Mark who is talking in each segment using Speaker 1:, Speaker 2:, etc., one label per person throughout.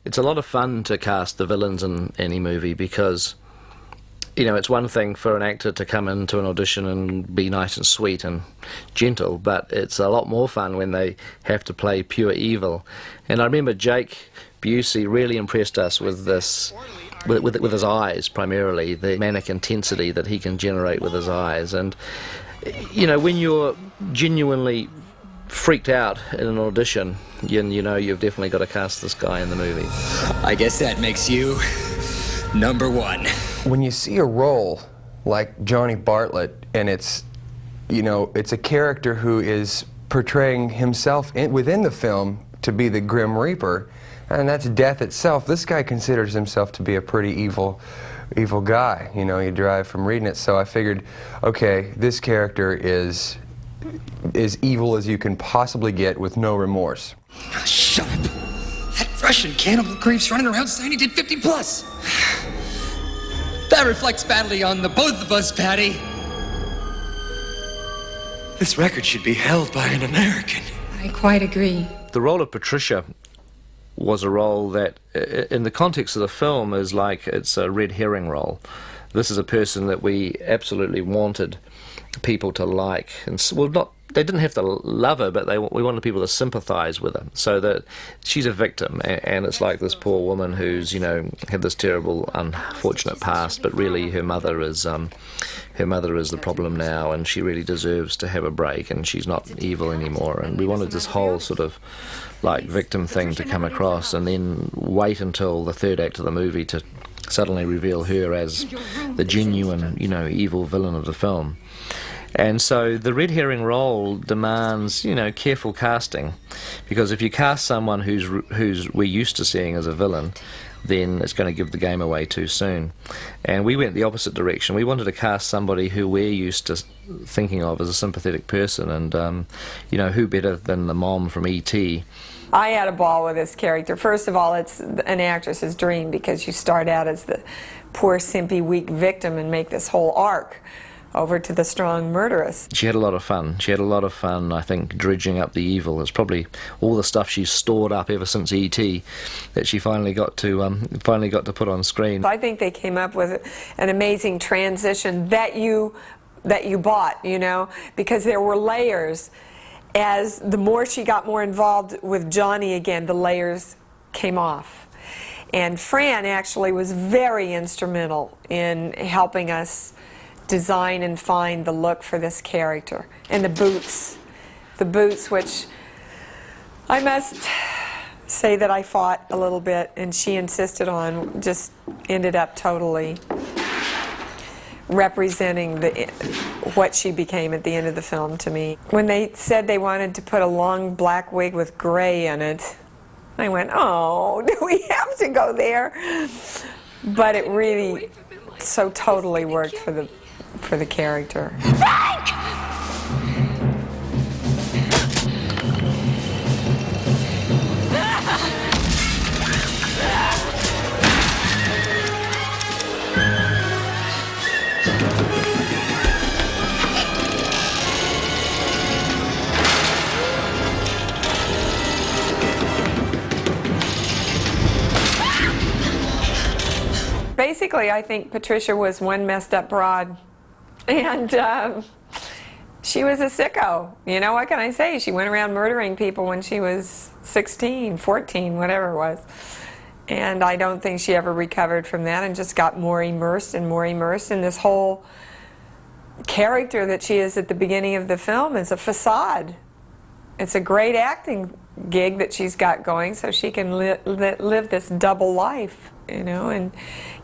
Speaker 1: It's a lot of fun to cast the villains in any movie because, you know, it's one thing for an actor to come into an audition and be nice and sweet and gentle, but it's a lot more fun when they have to play pure evil. And I remember Jake Busey really impressed us with this, with his eyes primarily, the manic intensity that he can generate with his eyes. And, you know, when you're genuinely freaked out in an audition, you know you've definitely got to cast this guy in the movie.
Speaker 2: I guess that makes you number one.
Speaker 3: When you see a role like Johnny Bartlett, and it's, you know, it's a character who is portraying himself within the film to be the Grim Reaper, and that's death itself. This guy considers himself to be a pretty evil guy. You know, you derive from reading it. So I figured, okay, this character is as evil as you can possibly get with no remorse.
Speaker 2: Shut up. That Russian cannibal creep's running around saying he did 50 plus. That reflects badly on the both of us, Patty. This record should be held by an American.
Speaker 4: I quite agree.
Speaker 1: The role of Patricia was a role that, in the context of the film, is like it's a red herring role. This is a person that we absolutely wanted people to like, and well, they didn't have to love her, but we wanted people to sympathise with her, so that she's a victim, and it's like this poor woman who's, you know, had this terrible, unfortunate past, but really her mother is the problem now, and she really deserves to have a break, and she's not evil anymore. And we wanted this whole sort of like victim thing to come across, and then wait until the third act of the movie to suddenly reveal her as the genuine, you know, evil villain of the film. And so the red herring role demands, you know, careful casting, because if you cast someone who's we're used to seeing as a villain, then it's going to give the game away too soon. And we went the opposite direction. We wanted to cast somebody who we're used to thinking of as a sympathetic person, and you know, who better than the mom from E.T.
Speaker 5: I had a ball with this character. First of all, it's an actress's dream, because you start out as the poor, simpy, weak victim and make this whole arc over to the strong murderess.
Speaker 1: She had a lot of fun. She had a lot of fun, I think, dredging up the evil. It's probably all the stuff she's stored up ever since E.T. that she finally got to put on screen.
Speaker 5: I think they came up with an amazing transition that you bought, you know, because there were layers. As the more she got more involved with Johnny again, the layers came off. And Fran actually was very instrumental in helping us design and find the look for this character. And the boots, which I must say that I fought a little bit, and she insisted on, just ended up totally representing what she became at the end of the film to me. When they said they wanted to put a long black wig with gray in it, I went, oh, do we have to go there? But it really so totally worked for the character.
Speaker 4: Frank!
Speaker 5: Basically, I think Patricia was one messed up broad, and she was a sicko. You know, what can I say? She went around murdering people when she was 16, 14, whatever it was. And I don't think she ever recovered from that, and just got more immersed in this whole character that she is at the beginning of the film is a facade. It's a great acting gig that she's got going, so she can live this double life, you know, and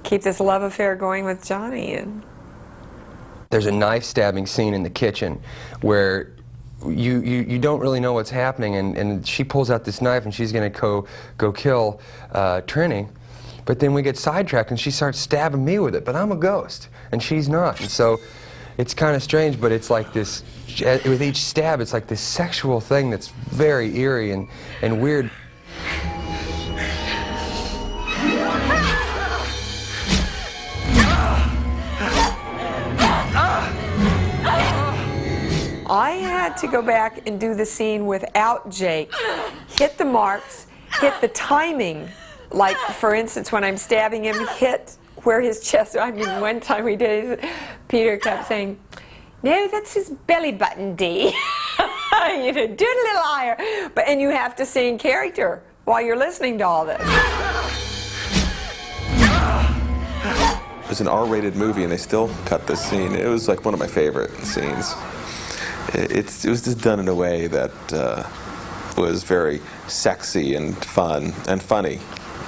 Speaker 5: keep this love affair going with Johnny. And
Speaker 3: there's a knife stabbing scene in the kitchen where you don't really know what's happening, and she pulls out this knife and she's going to go kill Trini, but then we get sidetracked and she starts stabbing me with it, but I'm a ghost and she's not, and so it's kind of strange, but it's like this, with each stab it's like this sexual thing that's very eerie and weird.
Speaker 5: I had to go back and do the scene without Jake. Hit the marks, hit the timing Like, for instance, when I'm stabbing him, hit where his chest, I mean, one time we did, Peter kept saying, no, that's his belly button, Dee. You know, do it a little higher. And you have to stay in character while you're listening to all this.
Speaker 4: It was an R-rated movie, and they still cut this scene. It was like one of my favorite scenes. It was just done in a way that was very sexy and fun and funny,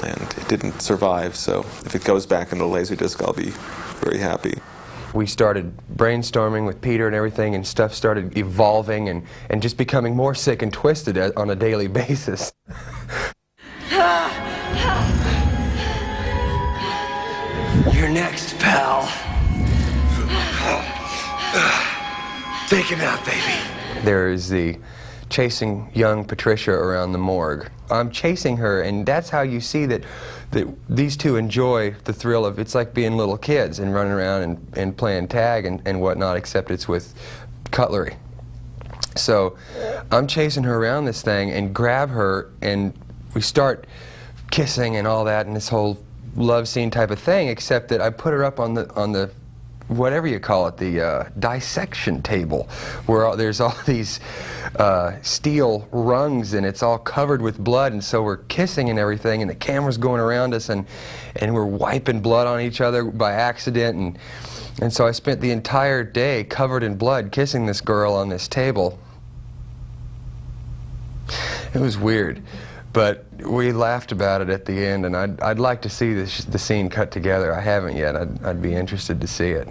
Speaker 4: and it didn't survive. So if it goes back in the Laserdisc, I'll be very happy.
Speaker 3: We started brainstorming with Peter and everything, and stuff started evolving and just becoming more sick and twisted on a daily basis.
Speaker 2: You're next, pal. Take him out, baby.
Speaker 3: There is the chasing young Patricia around the morgue. I'm chasing her, and that's how you see that these two enjoy the thrill of, it's like being little kids and running around and playing tag and whatnot, except it's with cutlery. So I'm chasing her around this thing and grab her, and we start kissing and all that and this whole love scene type of thing, except that I put her up on the whatever you call it, the dissection table, where there's all these steel rungs and it's all covered with blood, and so we're kissing and everything, and the camera's going around us, and we're wiping blood on each other by accident, and so I spent the entire day covered in blood kissing this girl on this table. It was weird, but we laughed about it at the end, and I'd like to see the scene cut together. I haven't yet. I'd be interested to see it.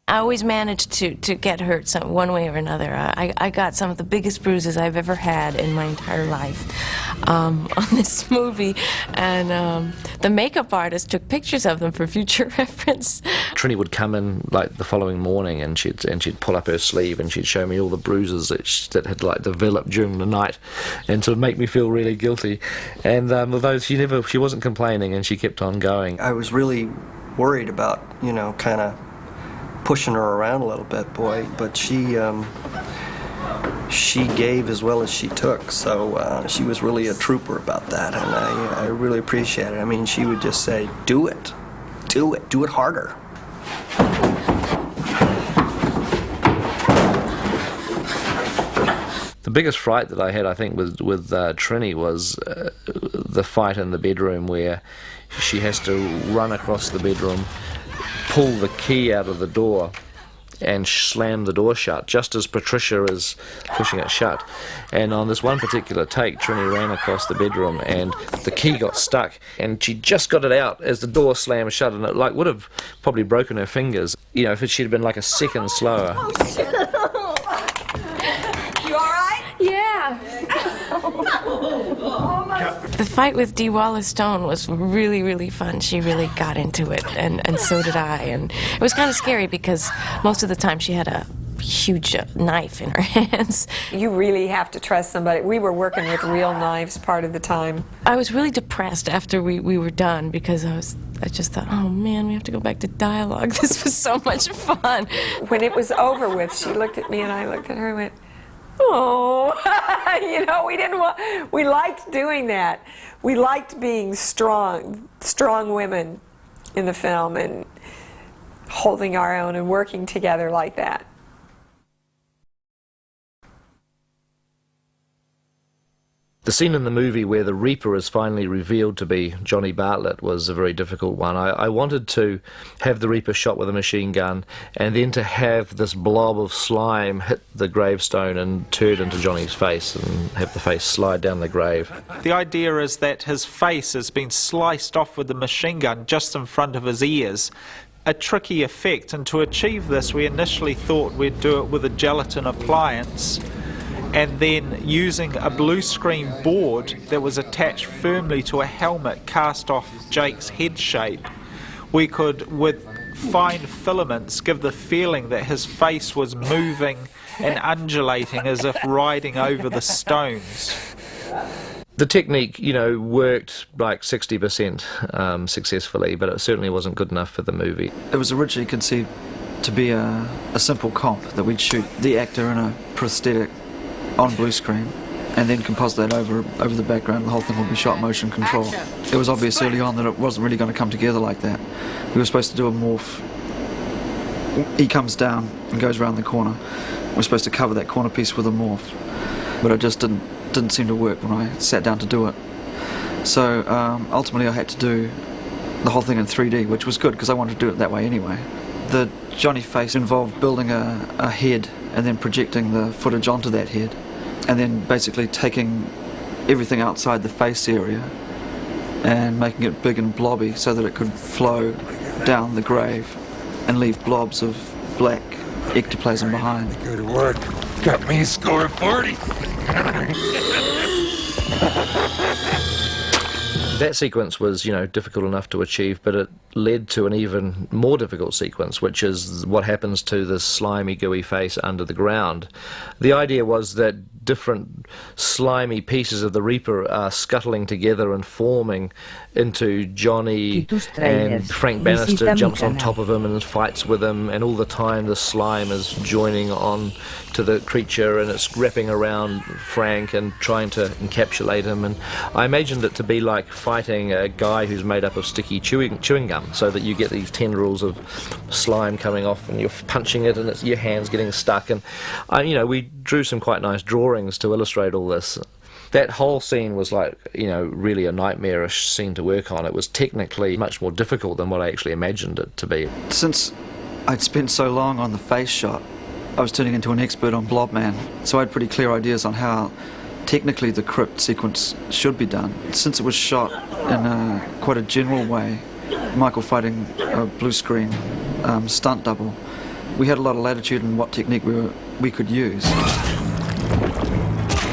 Speaker 6: I always managed to get hurt one way or another. I got some of the biggest bruises I've ever had in my entire life on this movie, and the makeup artist took pictures of them for future reference.
Speaker 1: Trini would come in like the following morning, and she'd pull up her sleeve and she'd show me all the bruises that had like developed during the night, and to make me feel really guilty. And although she wasn't complaining, and she kept on going.
Speaker 7: I was really worried about, you know, kind of pushing her around a little bit, boy, but she gave as well as she took, so she was really a trooper about that, and I really appreciate it. I mean, she would just say, do it harder.
Speaker 1: The biggest fright that I had, I think, with Trini was the fight in the bedroom, where she has to run across the bedroom, pull the key out of the door and slam the door shut just as Patricia is pushing it shut. And on this one particular take, Trini ran across the bedroom and the key got stuck, and she just got it out as the door slammed shut, and it like would have probably broken her fingers, you know, if she'd have been like a second slower.
Speaker 5: Oh, shit. You all right?
Speaker 6: Yeah. The fight with Dee Wallace-Stone was really, really fun. She really got into it, and so did I. And it was kind of scary because most of the time she had a huge knife in her hands.
Speaker 5: You really have to trust somebody. We were working with real knives part of the time.
Speaker 6: I was really depressed after we were done, because I just thought, oh man, we have to go back to dialogue. This was so much fun.
Speaker 5: When it was over with, she looked at me and I looked at her and went, oh, you know, we liked doing that. We liked being strong women in the film and holding our own and working together like that.
Speaker 1: The scene in the movie where the Reaper is finally revealed to be Johnny Bartlett was a very difficult one. I wanted to have the Reaper shot with a machine gun, and then to have this blob of slime hit the gravestone and turn into Johnny's face and have the face slide down the grave.
Speaker 8: The idea is that his face has been sliced off with the machine gun just in front of his ears. A tricky effect, and to achieve this we initially thought we'd do it with a gelatin appliance, and then using a blue screen board that was attached firmly to a helmet cast off Jake's head shape, we could, with fine filaments, give the feeling that his face was moving and undulating as if riding over the stones.
Speaker 1: The technique, you know, worked like 60% successfully, but it certainly wasn't good enough for the movie.
Speaker 9: It was originally conceived to be a simple comp, that we'd shoot the actor in a prosthetic on blue screen, and then composite that over the background. The whole thing will be shot motion control. It was obvious early on that it wasn't really going to come together like that. We were supposed to do a morph. He comes down and goes around the corner. We're supposed to cover that corner piece with a morph, but it just didn't seem to work when I sat down to do it. So ultimately I had to do the whole thing in 3D, which was good because I wanted to do it that way anyway. The Johnny face involved building a head and then projecting the footage onto that head, and then basically taking everything outside the face area and making it big and blobby so that it could flow down the grave and leave blobs of black ectoplasm behind.
Speaker 10: Good work. Got me a score of 40.
Speaker 1: That sequence was, difficult enough to achieve, but it led to an even more difficult sequence, which is what happens to this slimy, gooey face under the ground. The idea was that different slimy pieces of the Reaper are scuttling together and forming into Johnny, and Frank Bannister jumps on top of him and fights with him, and all the time the slime is joining on to the creature and it's wrapping around Frank and trying to encapsulate him. And I imagined it to be like fighting a guy who's made up of sticky chewing gum, so that you get these tendrils of slime coming off and you're punching it and your hand's getting stuck. And we drew some quite nice drawings to illustrate all this. That whole scene was like, really a nightmarish scene to work on. It was technically much more difficult than what I actually imagined it to be.
Speaker 9: Since I'd spent so long on the face shot, I was turning into an expert on Blobman, so I had pretty clear ideas on how technically the crypt sequence should be done. Since it was shot in quite a general way, Michael fighting a blue screen stunt double, we had a lot of latitude in what technique we could use.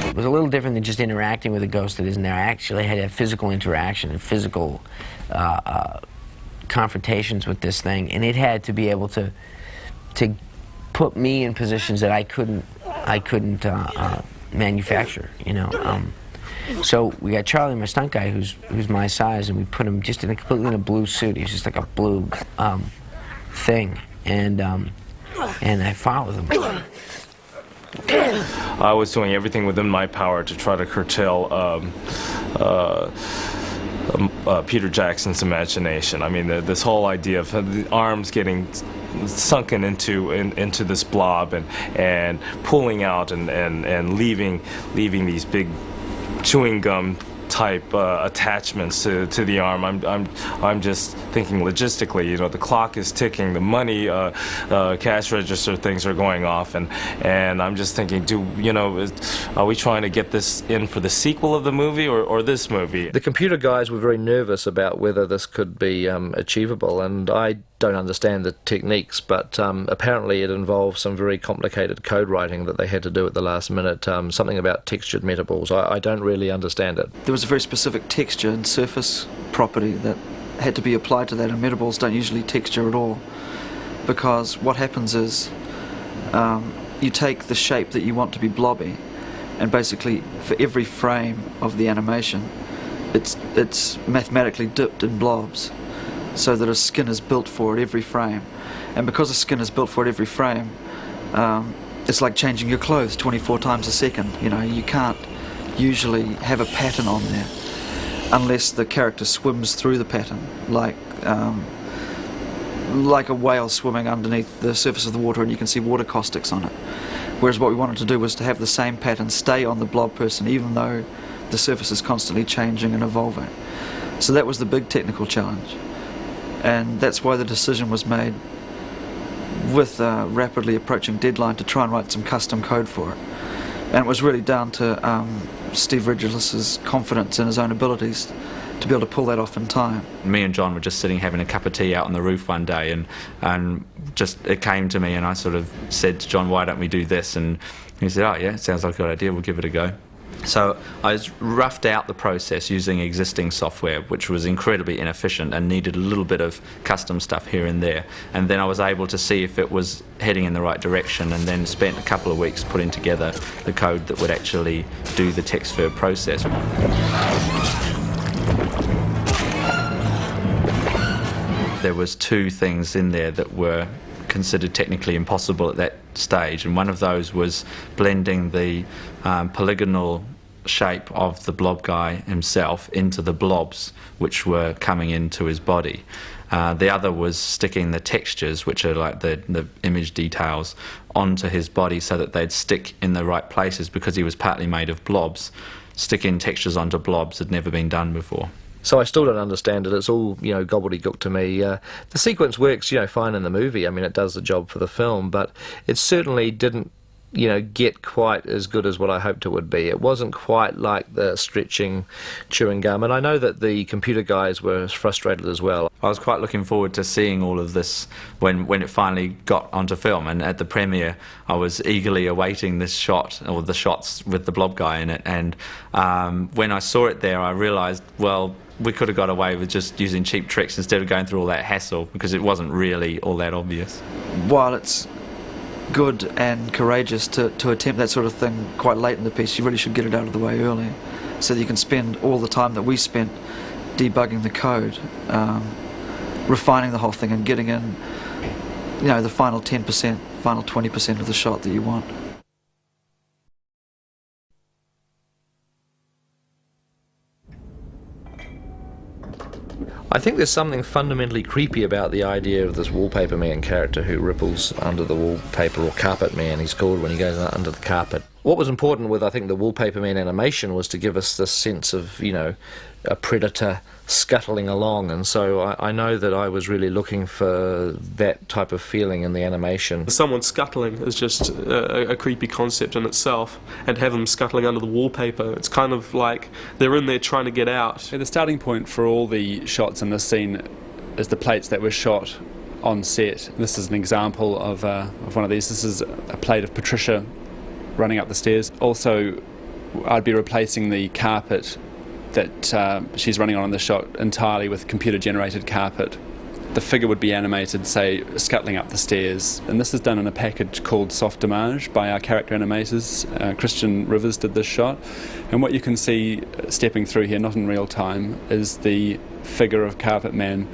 Speaker 11: It was a little different than just interacting with a ghost that isn't there. I actually had a physical interaction and physical confrontations with this thing, and it had to be able to put me in positions that I couldn't manufacture. So we got Charlie, my stunt guy, who's my size, and we put him just completely in a blue suit. He was just like a blue thing, and I followed him.
Speaker 12: I was doing everything within my power to try to curtail Peter Jackson's imagination. I mean, this whole idea of the arms getting sunken into this blob and pulling out and leaving these big chewing gum type attachments to the arm. I'm just thinking logistically. The clock is ticking, the money cash register things are going off, and I'm just thinking, are we trying to get this in for the sequel of the movie or this movie?
Speaker 1: The computer guys were very nervous about whether this could be achievable, and I don't understand the techniques, but apparently it involved some very complicated code writing that they had to do at the last minute, something about textured metaballs. I don't really understand it.
Speaker 9: There was a very specific texture and surface property that had to be applied to that, and metaballs don't usually texture at all, because what happens is you take the shape that you want to be blobby, and basically for every frame of the animation it's mathematically dipped in blobs, so that a skin is built for it every frame. And because a skin is built for it every frame, it's like changing your clothes 24 times a second. You can't usually have a pattern on there unless the character swims through the pattern, like a whale swimming underneath the surface of the water, and you can see water caustics on it. Whereas what we wanted to do was to have the same pattern stay on the blob person, even though the surface is constantly changing and evolving. So that was the big technical challenge. And that's why the decision was made, with a rapidly approaching deadline, to try and write some custom code for it. And it was really down to Steve Regilis's confidence in his own abilities to be able to pull that off in time.
Speaker 13: Me and John were just sitting having a cup of tea out on the roof one day, and just it came to me, and I sort of said to John, why don't we do this? And he said, oh yeah, sounds like a good idea, we'll give it a go. So I roughed out the process using existing software, which was incredibly inefficient and needed a little bit of custom stuff here and there. And then I was able to see if it was heading in the right direction, and then spent a couple of weeks putting together the code that would actually do the text verb process. There was two things in there that were considered technically impossible at that stage, and one of those was blending the polygonal shape of the blob guy himself into the blobs which were coming into his body. The other was sticking the textures, which are like the image details, onto his body so that they'd stick in the right places, because he was partly made of blobs. Sticking textures onto blobs had never been done before.
Speaker 1: So I still don't understand it. It's all, gobbledygook to me. The sequence works, fine in the movie. I mean, it does the job for the film, but it certainly didn't get quite as good as what I hoped it would be. It wasn't quite like the stretching chewing gum, and I know that the computer guys were frustrated as well.
Speaker 13: I was quite looking forward to seeing all of this when it finally got onto film, and at the premiere I was eagerly awaiting this shot, or the shots with the blob guy in it, and when I saw it there I realised, well, we could have got away with just using cheap tricks instead of going through all that hassle, because it wasn't really all that obvious.
Speaker 9: While it's good and courageous to attempt that sort of thing quite late in the piece, you really should get it out of the way early, so that you can spend all the time that we spent debugging the code, refining the whole thing and getting in, the final 10%, final 20% of the shot that you want.
Speaker 1: I think there's something fundamentally creepy about the idea of this wallpaper man character who ripples under the wallpaper, or carpet man he's called when he goes under the carpet. What was important with, I think, the wallpaper man animation was to give us this sense of, a predator scuttling along, and so I know that I was really looking for that type of feeling in the animation.
Speaker 14: Someone scuttling is just a creepy concept in itself, and have them scuttling under the wallpaper, it's kind of like they're in there trying to get out.
Speaker 15: The starting point for all the shots in this scene is the plates that were shot on set. This is an example of one of these. This is a plate of Patricia running up the stairs. Also, I'd be replacing the carpet that she's running on in the shot entirely with computer-generated carpet. The figure would be animated, say, scuttling up the stairs, and this is done in a package called Soft Image by our character animators. Christian Rivers did this shot, and what you can see stepping through here, not in real time, is the figure of Carpet Man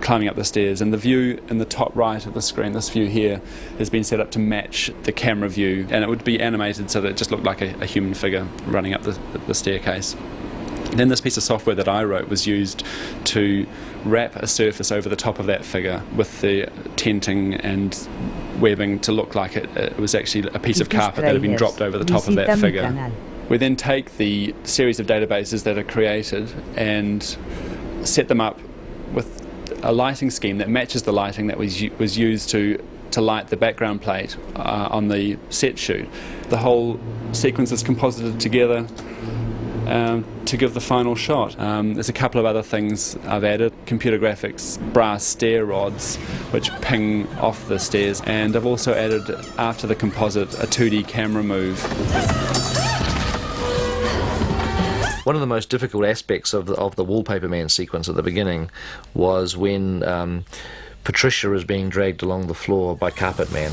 Speaker 15: climbing up the stairs, and the view in the top right of the screen, this view here, has been set up to match the camera view, and it would be animated so that it just looked like a human figure running up the staircase. Then this piece of software that I wrote was used to wrap a surface over the top of that figure with the tenting and webbing to look like it was actually a piece of carpet that had been dropped over the top of that figure. We then take the series of databases that are created and set them up with a lighting scheme that matches the lighting that was used to light the background plate on the set shoot. The whole sequence is composited together to give the final shot. There's a couple of other things I've added. Computer graphics, brass stair rods which ping off the stairs, and I've also added, after the composite, a 2D camera move.
Speaker 1: One of the most difficult aspects of the Wallpaper Man sequence at the beginning was when Patricia is being dragged along the floor by Carpet Man.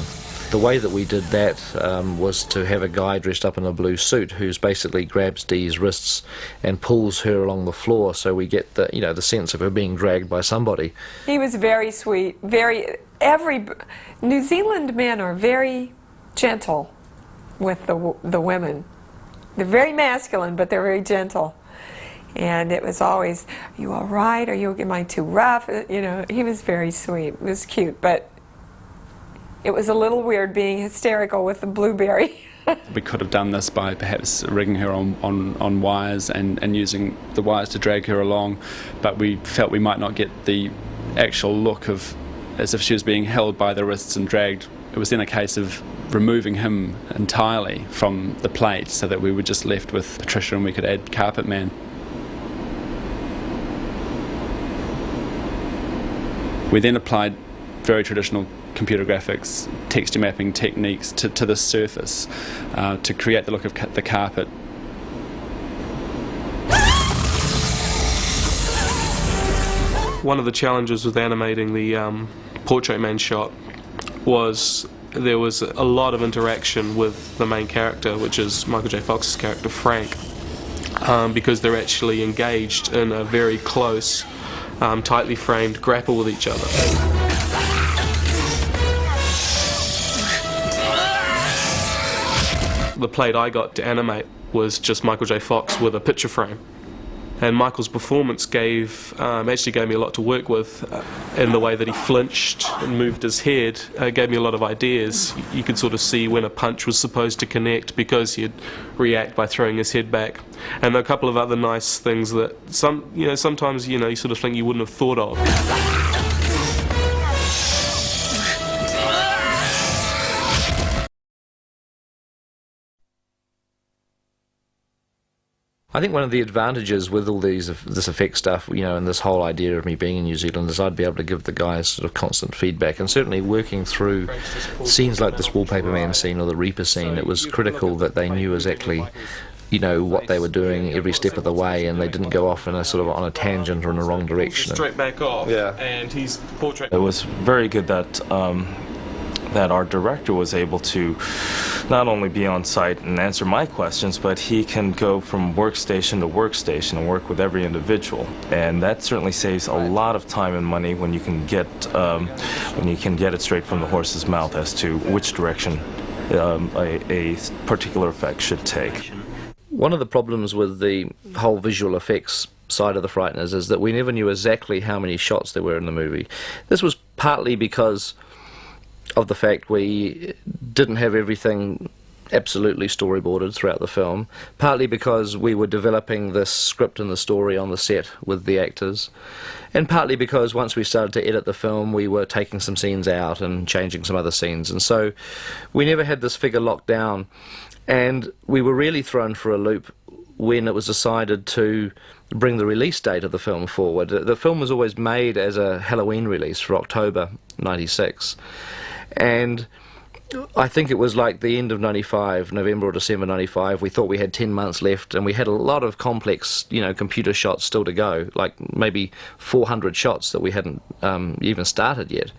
Speaker 1: The way that we did that was to have a guy dressed up in a blue suit who's basically grabs Dee's wrists and pulls her along the floor, so we get the the sense of her being dragged by somebody. He was very sweet. New Zealand men are very gentle with the women. They're very masculine, but they're very gentle. And it was always, "Are you all right? Am I too rough?" He was very sweet. It was cute, but it was a little weird being hysterical with the blueberry.
Speaker 15: We could have done this by perhaps rigging her on wires and using the wires to drag her along, but we felt we might not get the actual look of as if she was being held by the wrists and dragged. It was then a case of removing him entirely from the plate so that we were just left with Patricia and we could add Carpet Man. We then applied very traditional computer graphics, texture mapping techniques to this surface to create the look of the carpet.
Speaker 14: One of the challenges with animating the Portrait Man shot was there was a lot of interaction with the main character, which is Michael J. Fox's character Frank, because they're actually engaged in a very close, tightly framed grapple with each other. The plate I got to animate was just Michael J. Fox with a picture frame. And Michael's performance actually gave me a lot to work with in the way that he flinched and moved his head. Gave me a lot of ideas. You could sort of see when a punch was supposed to connect because he'd react by throwing his head back. And a couple of other nice things that sometimes you sort of think you wouldn't have thought of.
Speaker 1: I think one of the advantages with all this effect stuff, and this whole idea of me being in New Zealand, is I'd be able to give the guys sort of constant feedback. And certainly working through scenes like this Wallpaper Man scene or the Reaper scene, it was critical that they knew exactly, what they were doing every step of the way, and they didn't go off in a sort of on a tangent or in the wrong direction.
Speaker 14: Straight back off.
Speaker 12: Yeah.
Speaker 14: And he's portrait.
Speaker 12: It was very good that that our director was able to not only be on site and answer my questions, but he can go from workstation to workstation and work with every individual, and that certainly saves a lot of time and money when you can get it straight from the horse's mouth as to which direction a particular effect should take.
Speaker 1: One of the problems with the whole visual effects side of the Frighteners is that we never knew exactly how many shots there were in the movie. This was partly because of the fact we didn't have everything absolutely storyboarded throughout the film, partly because we were developing this script and the story on the set with the actors, and partly because once we started to edit the film we were taking some scenes out and changing some other scenes, and so we never had this figure locked down, and we were really thrown for a loop when it was decided to bring the release date of the film forward. The film was always made as a Halloween release for October '96. And I think it was like the end of '95, November or December '95, we thought we had 10 months left, and we had a lot of complex, computer shots still to go, like maybe 400 shots that we hadn't even started yet.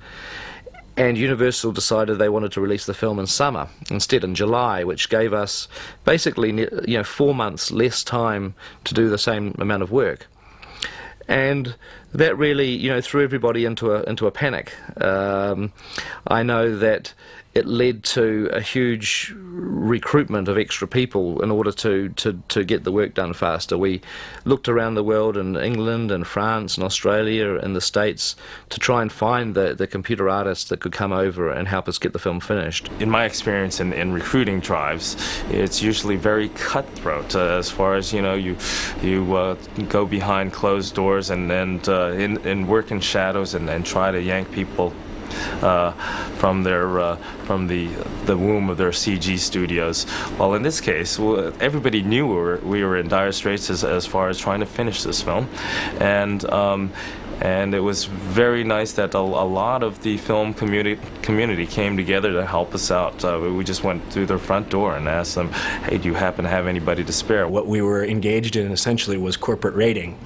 Speaker 1: And Universal decided they wanted to release the film in summer instead, in July, which gave us basically 4 months less time to do the same amount of work. And that really, threw everybody into a panic. I know that it led to a huge recruitment of extra people in order to get the work done faster. We looked around the world, in England and France and Australia and the States, to try and find the computer artists that could come over and help us get the film finished.
Speaker 12: In my experience in recruiting drives, it's usually very cutthroat as far as, you go behind closed doors and work in shadows and try to yank people from the womb of their CG studios. Well, in this case, everybody knew we were in dire straits as far as trying to finish this film, and it was very nice that a lot of the film community came together to help us out. We just went through their front door and asked them, hey, do you happen to have anybody to spare?
Speaker 16: What we were engaged in essentially was corporate raiding,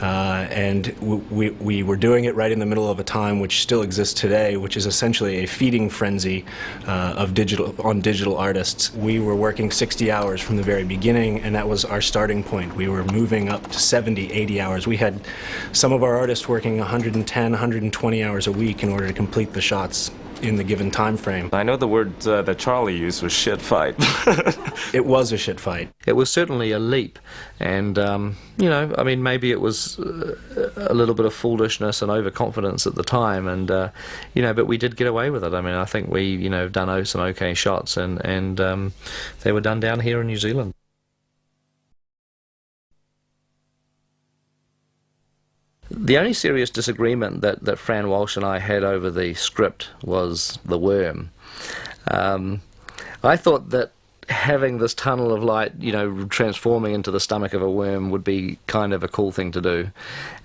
Speaker 16: and we were doing it right in the middle of a time which still exists today, which is essentially a feeding frenzy on digital artists. We were working 60 hours from the very beginning, and that was our starting point. We were moving up to 70, 80 hours. We had some of our artists working 110, 120 hours a week in order to complete the shots in the given time frame.
Speaker 12: I know the word that Charlie used was shit fight.
Speaker 16: It was a shit fight.
Speaker 1: It was certainly a leap, and maybe it was a little bit of foolishness and overconfidence at the time, and but we did get away with it. I think we done some okay shots, and they were done down here in New Zealand. The only serious disagreement that Fran Walsh and I had over the script was the worm. I thought that having this tunnel of light, transforming into the stomach of a worm would be kind of a cool thing to do,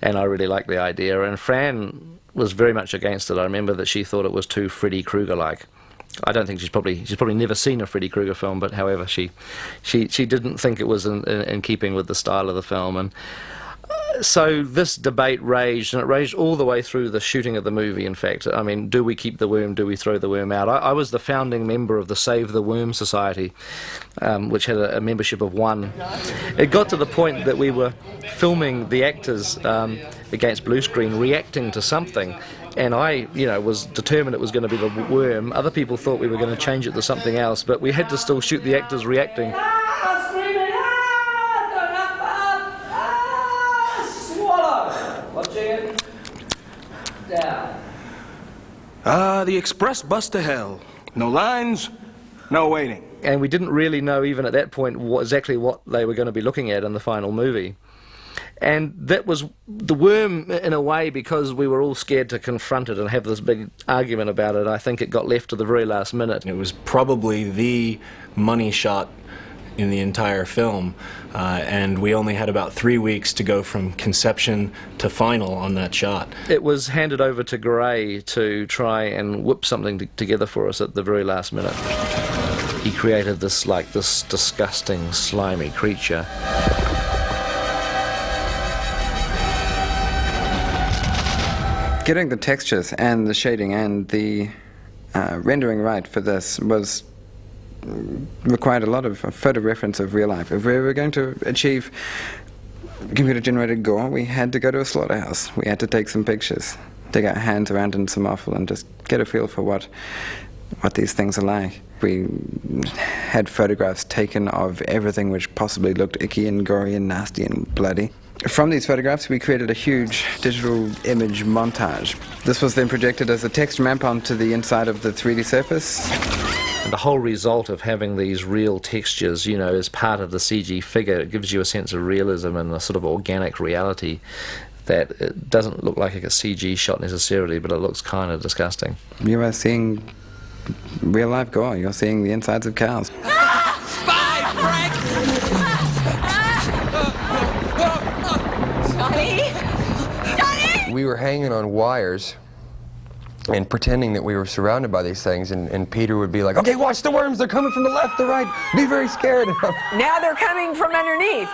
Speaker 1: and I really liked the idea. And Fran was very much against it. I remember that she thought it was too Freddy Krueger-like. I don't think she's probably never seen a Freddy Krueger film, but however, she didn't think it was in keeping with the style of the film. And so this debate raged, and it raged all the way through the shooting of the movie, in fact. Do we keep the worm, do we throw the worm out? I was the founding member of the Save the Worm Society, which had a membership of 1. It got to the point that we were filming the actors against blue screen reacting to something, and I, was determined it was going to be the worm. Other people thought we were going to change it to something else, but we had to still shoot the actors reacting.
Speaker 17: The express bus to hell. No lines, no waiting.
Speaker 1: And we didn't really know even at that point exactly what they were going to be looking at in the final movie. And that was the worm, in a way, because we were all scared to confront it and have this big argument about it. I think it got left to the very last minute.
Speaker 16: It was probably the money shot in the entire film, and we only had about 3 weeks to go from conception to final on that shot.
Speaker 1: It was handed over to Gray to try and whip something together for us at the very last minute. He created this disgusting, slimy creature.
Speaker 18: Getting the textures and the shading and the rendering right for this required a lot of photo reference of real life. If we were going to achieve computer-generated gore, we had to go to a slaughterhouse. We had to take some pictures, dig our hands around in some offal and just get a feel for what these things are like. We had photographs taken of everything which possibly looked icky and gory and nasty and bloody. From these photographs, we created a huge digital image montage. This was then projected as a text map onto the inside of the 3D surface.
Speaker 1: And the whole result of having these real textures, as part of the CG figure, it gives you a sense of realism and a sort of organic reality that it doesn't look like a CG shot necessarily, but it looks kind of disgusting.
Speaker 18: You are seeing real life gore. You're seeing the insides of cows.
Speaker 3: We were hanging on wires and pretending that we were surrounded by these things, and Peter would be like, okay, watch the worms, they're coming from the left, the right, be very scared.
Speaker 5: Now they're coming from underneath.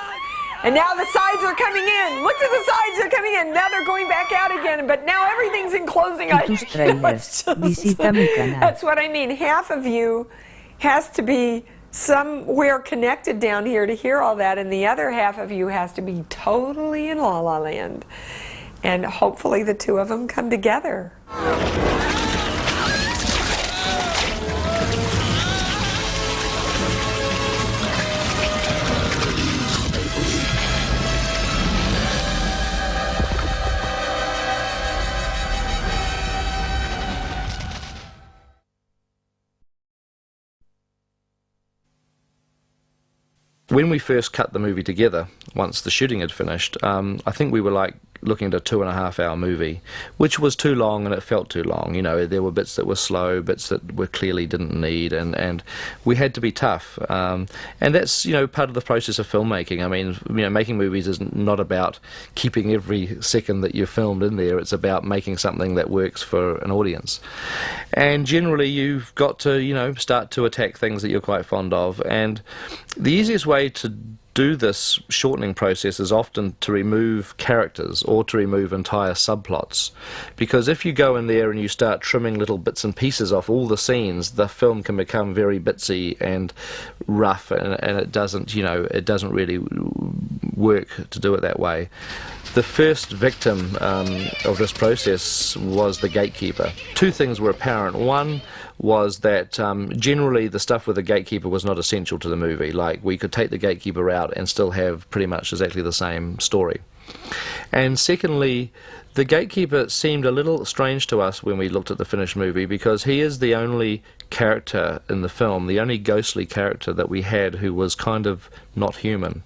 Speaker 5: And now the sides are coming in. Look at the sides, they're coming in. Now they're going back out again, but now everything's in closing. That's what I mean. Half of you has to be somewhere connected down here to hear all that, and the other half of you has to be totally in La La Land. And hopefully the two of them come together.
Speaker 1: When we first cut the movie together, once the shooting had finished, I think we were looking at a 2.5-hour movie, which was too long, and it felt too long. There were bits that were slow, bits that we clearly didn't need, and we had to be tough. And that's, part of the process of filmmaking. I mean, making movies is not about keeping every second that you're filmed in there. It's about making something that works for an audience. And generally, you've got to, start to attack things that you're quite fond of. And the easiest way to do this shortening process is often to remove characters or to remove entire subplots, because if you go in there and you start trimming little bits and pieces off all the scenes, the film can become very bitsy and rough, and it doesn't really work to do it that way. The first victim of this process was the gatekeeper. Two things were apparent. One was that generally the stuff with the gatekeeper was not essential to the movie. Like, we could take the gatekeeper out and still have pretty much exactly the same story. And secondly, the gatekeeper seemed a little strange to us when we looked at the finished movie, because he is the only character in the film, the only ghostly character that we had who was kind of not human.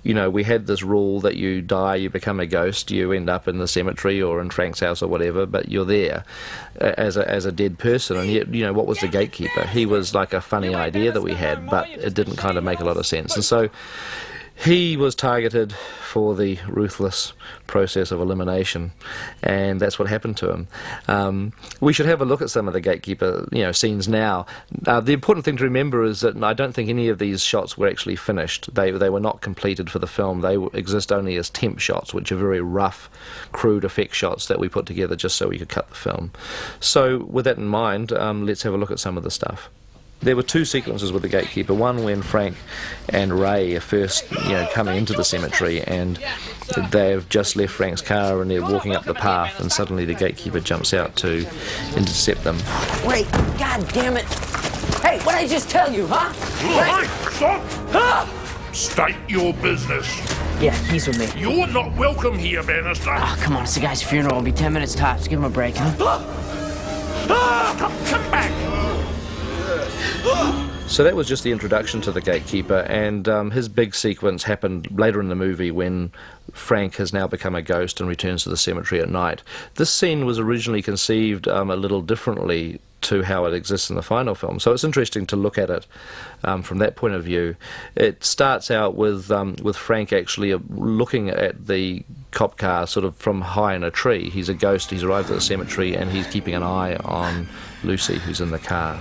Speaker 1: We had this rule that you die, you become a ghost, you end up in the cemetery or in Frank's house or whatever, but you're there as a dead person. And yet, what was the gatekeeper? He was like a funny idea that we had, but it didn't kind of make a lot of sense. And so he was targeted for the ruthless process of elimination, and that's what happened to him. We should have a look at some of the gatekeeper scenes now. The important thing to remember is that I don't think any of these shots were actually finished. They were not completed for the film. They exist only as temp shots, which are very rough, crude effect shots that we put together just so we could cut the film. So with that in mind, let's have a look at some of the stuff. there were two sequences with the gatekeeper. One when Frank and Ray are first, coming into the cemetery, and they've just left Frank's car and they're walking up the path, and suddenly the gatekeeper jumps out to intercept them.
Speaker 19: Wait, God damn it! Hey, what did I just tell you, huh?
Speaker 10: Hey, stop! State your business.
Speaker 19: Yeah, he's with me.
Speaker 10: You're not welcome here, Bannister.
Speaker 19: Oh, come on, it's the guy's funeral. It'll be 10 minutes tops. Give him a break, huh?
Speaker 10: Come back!
Speaker 1: So that was just the introduction to the gatekeeper, and his big sequence happened later in the movie when Frank has now become a ghost and returns to the cemetery at night. This scene was originally conceived a little differently to how it exists in the final film, so it's interesting to look at it from that point of view. It starts out with Frank actually looking at the cop car sort of from high in a tree. He's a ghost, he's arrived at the cemetery, and he's keeping an eye on Lucy, who's in the car.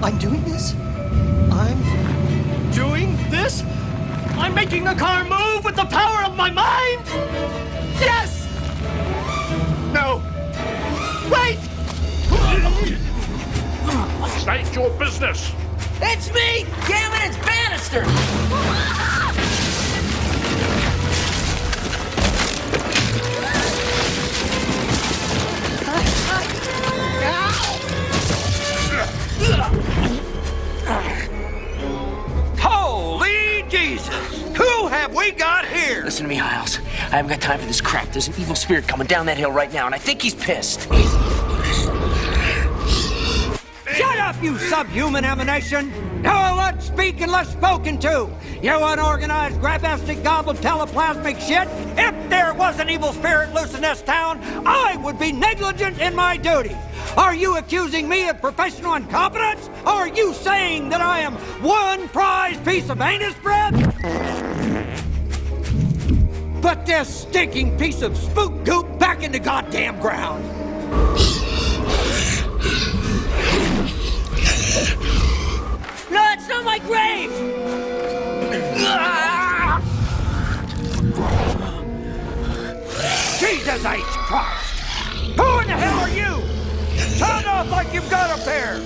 Speaker 2: I'm doing this? I'm doing this? I'm making a car move with the power of my mind? Yes! No! Wait!
Speaker 10: State your business.
Speaker 19: It's me! Damn it, it's Bannister!
Speaker 17: Holy Jesus! Who have we got here?
Speaker 19: Listen to me, Hiles. I haven't got time for this crap. There's an evil spirit coming down that hill right now, and I think he's pissed.
Speaker 20: Shut up, you subhuman emanation! No one speak unless spoken to! You unorganized, grabastic, gobbled, teleplasmic shit! If there was an evil spirit loose in this town, I would be negligent in my duty! Are you accusing me of professional incompetence? Or are you saying that I am one prized piece of anus bread? Put this stinking piece of spook goop back in the goddamn ground!
Speaker 19: No, it's not my grave!
Speaker 20: Jesus H. Christ! Who in the hell are you? Sound off like you've got a pair!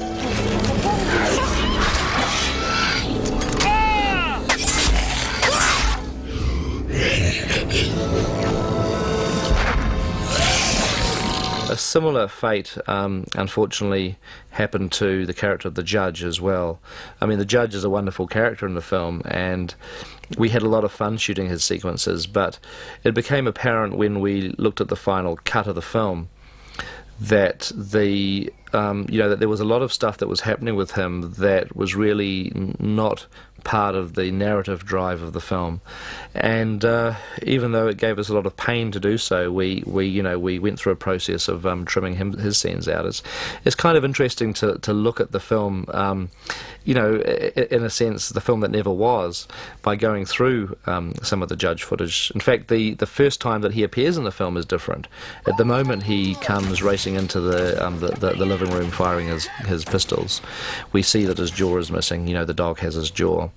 Speaker 1: A similar fate, unfortunately, happened to the character of the Judge as well. I mean, the Judge is a wonderful character in the film, and we had a lot of fun shooting his sequences, but it became apparent when we looked at the final cut of the film that that there was a lot of stuff that was happening with him that was really not part of the narrative drive of the film, and even though it gave us a lot of pain to do so, we went through a process of trimming his scenes out. It's kind of interesting to look at the film, in a sense, the film that never was, by going through some of the Judge footage. In fact, the first time that he appears in the film is different. At the moment he comes racing into the living room firing his pistols, we see that his jaw is missing. The dog has his jaw.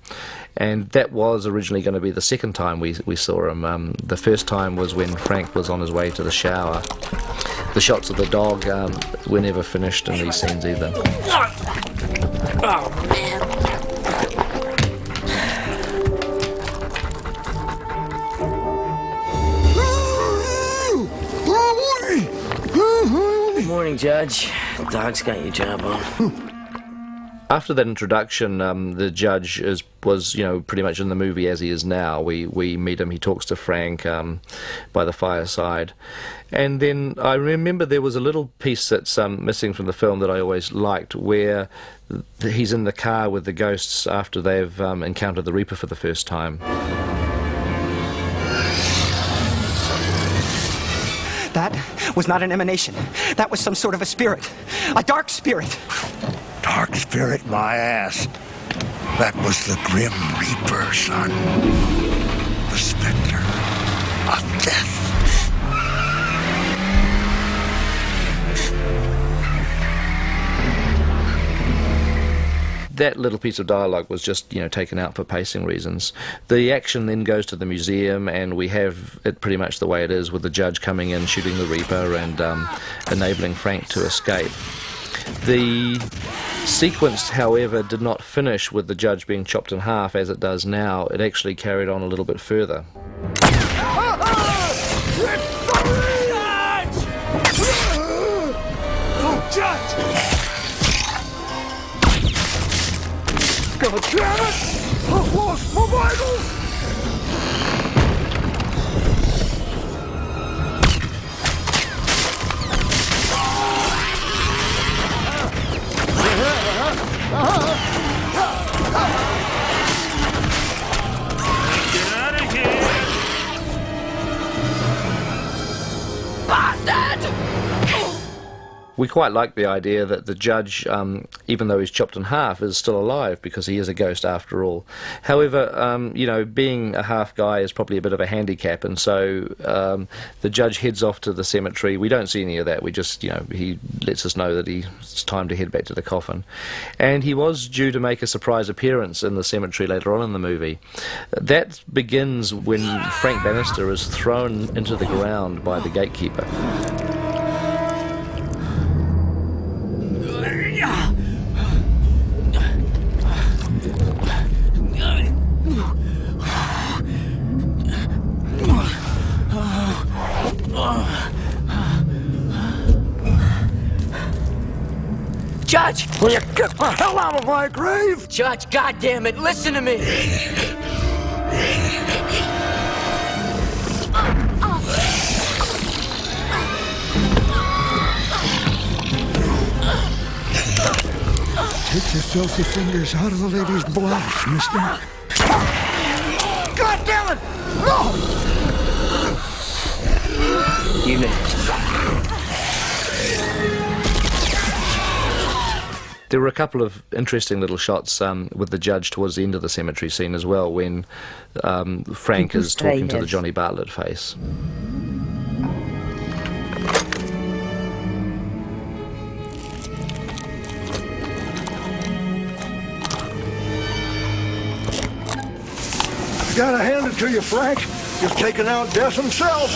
Speaker 1: And that was originally going to be the second time we saw him. The first time was when Frank was on his way to the shower. The shots of the dog were never finished in these scenes either.
Speaker 19: Oh, man. Good morning, Judge. Dog's got your job on.
Speaker 1: After that introduction, the Judge was pretty much in the movie as he is now. We meet him, he talks to Frank by the fireside. And then I remember there was a little piece that's missing from the film that I always liked, where he's in the car with the ghosts after they've encountered the Reaper for the first time.
Speaker 2: That was not an emanation. That was some sort of a spirit. A dark spirit.
Speaker 17: Dark spirit, my ass. That was the Grim Reaper, son. The specter of death.
Speaker 1: That little piece of dialogue was just, taken out for pacing reasons. The action then goes to the museum, and we have it pretty much the way it is, with the judge coming in, shooting the Reaper, and enabling Frank to escape. The sequence, however, did not finish with the judge being chopped in half as it does now. It actually carried on a little bit further.
Speaker 17: Judge! God damn it! I've lost my vitals!
Speaker 10: Get out of here!
Speaker 17: Bastard!
Speaker 1: We quite like the idea that the judge, even though he's chopped in half, is still alive, because he is a ghost after all. However, being a half guy is probably a bit of a handicap, and so the judge heads off to the cemetery. We don't see any of that. We just, he lets us know that it's time to head back to the coffin. And he was due to make a surprise appearance in the cemetery later on in the movie. That begins when Frank Bannister is thrown into the ground by the gatekeeper.
Speaker 17: Judge! Will you get the hell out of my grave?
Speaker 19: Judge, goddammit, listen to me!
Speaker 17: Take your filthy fingers out of the lady's blouse, mister. God damn it! No!
Speaker 1: There were a couple of interesting little shots with the judge towards the end of the cemetery scene as well, when Frank is talking to the Johnny Bartlett face.
Speaker 17: Gotta hand it to you, Frank. You've taken out death himself.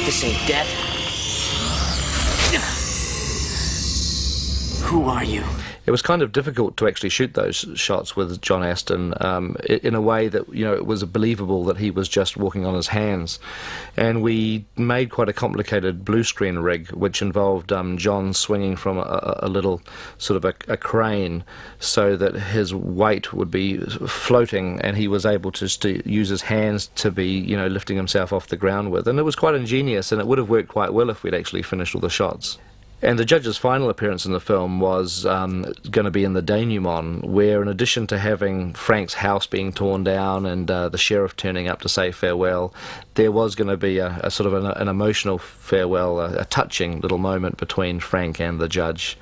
Speaker 19: This ain't death. Who are you?
Speaker 1: It was kind of difficult to actually shoot those shots with John Astin in a way that, it was believable that he was just walking on his hands. And we made quite a complicated blue screen rig, which involved John swinging from a little sort of a crane, so that his weight would be floating and he was able to use his hands to be, lifting himself off the ground with. And it was quite ingenious, and it would have worked quite well if we'd actually finished all the shots. And the judge's final appearance in the film was going to be in the denouement, where in addition to having Frank's house being torn down and the sheriff turning up to say farewell, there was going to be a sort of an emotional farewell, a touching little moment between Frank and the judge.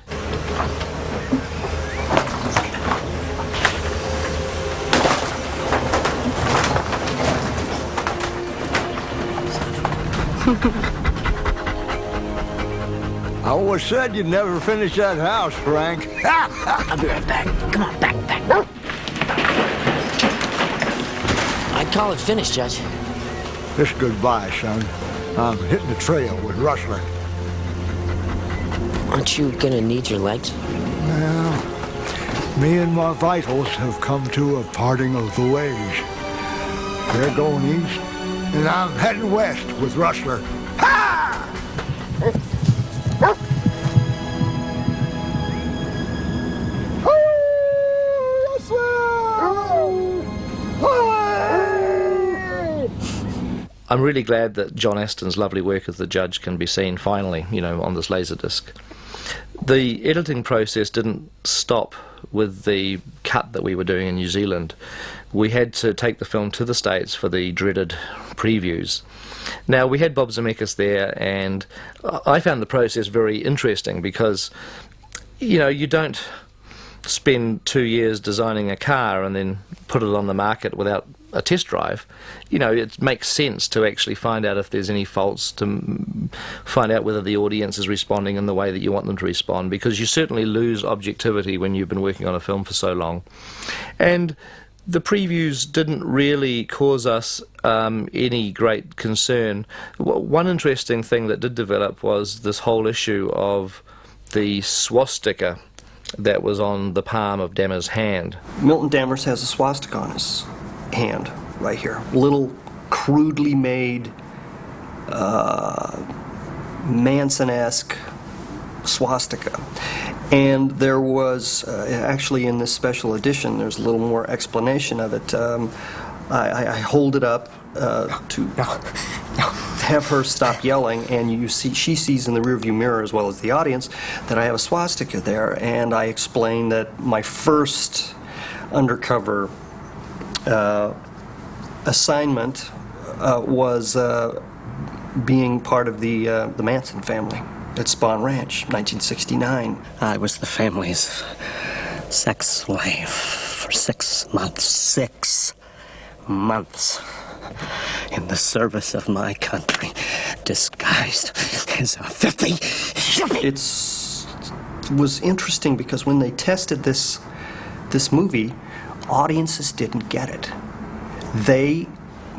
Speaker 17: I always said you'd never finish that house, Frank.
Speaker 19: I'll be right back. Come on, back. I'd call it finished, Judge.
Speaker 17: Just goodbye, son. I'm hitting the trail with Rustler.
Speaker 19: Aren't you gonna need your legs?
Speaker 17: Well, me and my vitals have come to a parting of the ways. They're going east, and I'm heading west with Rustler.
Speaker 1: I'm really glad that John Astin's lovely work as the judge can be seen finally, on this Laserdisc. The editing process didn't stop with the cut that we were doing in New Zealand. We had to take the film to the States for the dreaded previews. Now, we had Bob Zemeckis there, and I found the process very interesting because, you know, you don't spend 2 years designing a car and then put it on the market without a test drive. You know, it makes sense to actually find out if there's any faults, to find out whether the audience is responding in the way that you want them to respond, because you certainly lose objectivity when you've been working on a film for so long. And the previews didn't really cause us any great concern. One interesting thing that did develop was this whole issue of the swastika that was on the palm of Dammers' hand.
Speaker 7: Milton Dammers has a swastika on his hand right here. Little crudely made Manson-esque swastika. And there was, actually in this special edition, there's a little more explanation of it. I hold it up to have her stop yelling, and she sees in the rearview mirror, as well as the audience, that I have a swastika there. And I explain that my first undercover assignment was being part of the Manson family at Spawn Ranch, 1969.
Speaker 2: I was the family's sex slave for 6 months. 6 months. In the service of my country, disguised as a filthy hippie.
Speaker 7: It was interesting because when they tested this movie, audiences didn't get it. They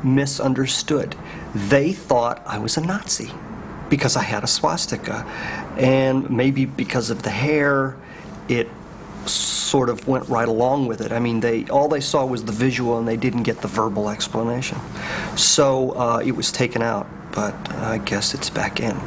Speaker 7: misunderstood. They thought I was a Nazi because I had a swastika, and maybe because of the hair, it sort of went right along with it. I mean, all they saw was the visual, and they didn't get the verbal explanation. So it was taken out, but I guess it's back in.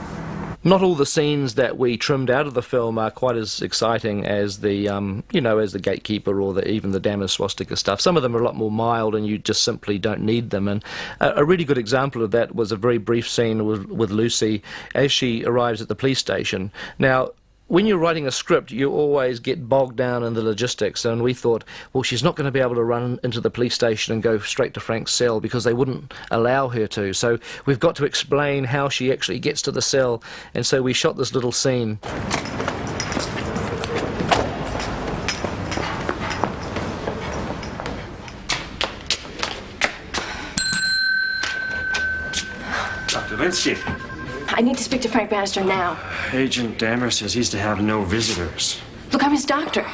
Speaker 1: Not all the scenes that we trimmed out of the film are quite as exciting as the, you know, as the Gatekeeper or even the Dammers swastika stuff. Some of them are a lot more mild, and you just simply don't need them. And a really good example of that was a very brief scene with Lucy as she arrives at the police station. Now, when you're writing a script, you always get bogged down in the logistics, and we thought, well, she's not going to be able to run into the police station and go straight to Frank's cell because they wouldn't allow her to. So we've got to explain how she actually gets to the cell, and so we shot this little scene.
Speaker 21: Dr. Linsky.
Speaker 22: I need to speak to Frank Bannister now.
Speaker 21: Agent Dammer says he's to have no visitors.
Speaker 22: Look, I'm his doctor.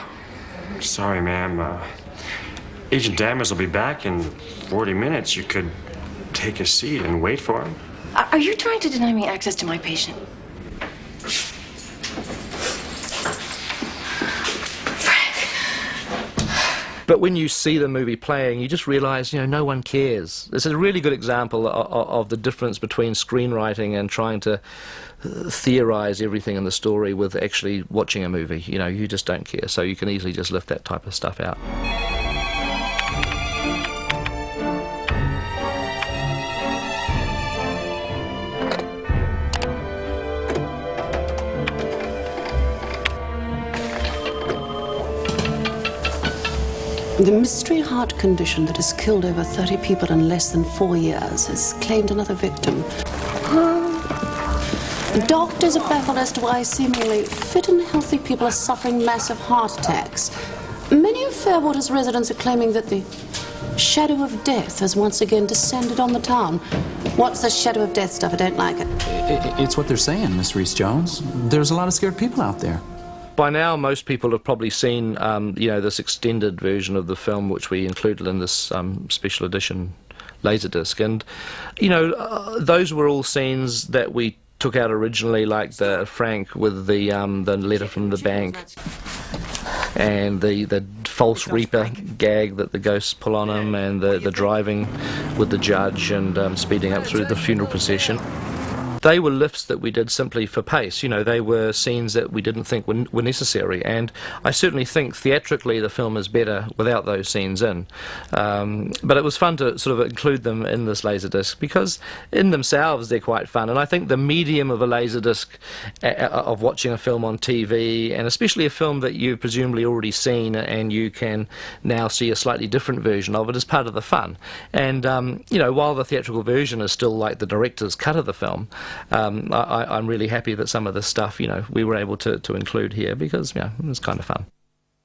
Speaker 21: Sorry, ma'am. Agent Dammers will be back in 40 minutes. You could take a seat and wait for him.
Speaker 22: Are you trying to deny me access to my patient?
Speaker 1: But when you see the movie playing, you just realize, you know, no one cares. This is a really good example of the difference between screenwriting and trying to theorize everything in the story with actually watching a movie. You know, you just don't care, so you can easily just lift that type of stuff out.
Speaker 23: The mystery heart condition that has killed over 30 people in less than 4 years has claimed another victim. Doctors are baffled as to why seemingly fit and healthy people are suffering massive heart attacks. Many of Fairwater's residents are claiming that the shadow of death has once again descended on the town. What's the shadow of death stuff? I don't like it.
Speaker 24: It's what they're saying, Miss Reese-Jones. There's a lot of scared people out there.
Speaker 1: By now, most people have probably seen, you know, this extended version of the film, which we included in this special edition Laserdisc. And, you know, those were all scenes that we took out originally, like the Frank with the letter from the bank, and the false reaper gag that the ghosts pull on him, and the driving with the judge and speeding up through the funeral procession. they were lifts that we did simply for pace. You know, they were scenes that we didn't think were necessary, and I certainly think theatrically the film is better without those scenes in. But it was fun to sort of include them in this Laserdisc because in themselves they're quite fun, and I think the medium of a Laserdisc, of watching a film on TV, and especially a film that you've presumably already seen and you can now see a slightly different version of it, is part of the fun. And you know, while the theatrical version is still like the director's cut of the film, I'm really happy that some of this stuff, you know, we were able to include here because, yeah, it was kind of fun.